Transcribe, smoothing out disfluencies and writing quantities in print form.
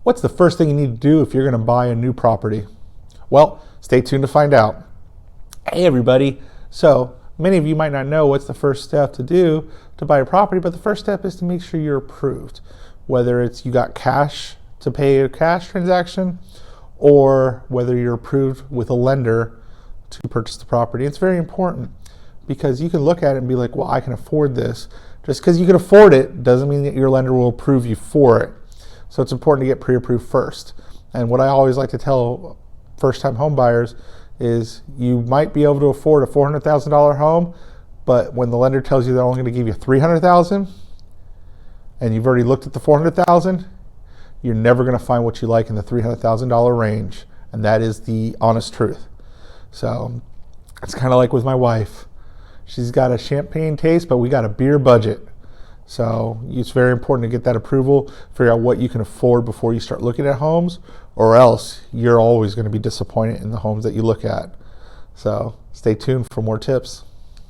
What's the first thing you need to do if you're going to buy a new property? Well, stay tuned to find out. Hey everybody, so many of you might not know what's the first step to do to buy a property, but the first step is to make sure you're approved. Whether it's you got cash to pay a cash transaction, or whether you're approved with a lender to purchase the property. It's very important because you can look at it and be like, well, I can afford this. Just because you can afford it doesn't mean that your lender will approve you for it. So it's important to get pre-approved first. And what I always like to tell first-time home buyers is you might be able to afford a $400,000 home, but when the lender tells you they're only going to give you $300,000 and you've already looked at the $400,000, you're never going to find what you like in the $300,000 range. And that is the honest truth. So it's kind of like with my wife. She's got a champagne taste, but we got a beer budget. So it's very important to get that approval, figure out what you can afford before you start looking at homes, or else you're always going to be disappointed in the homes that you look at. So stay tuned for more tips.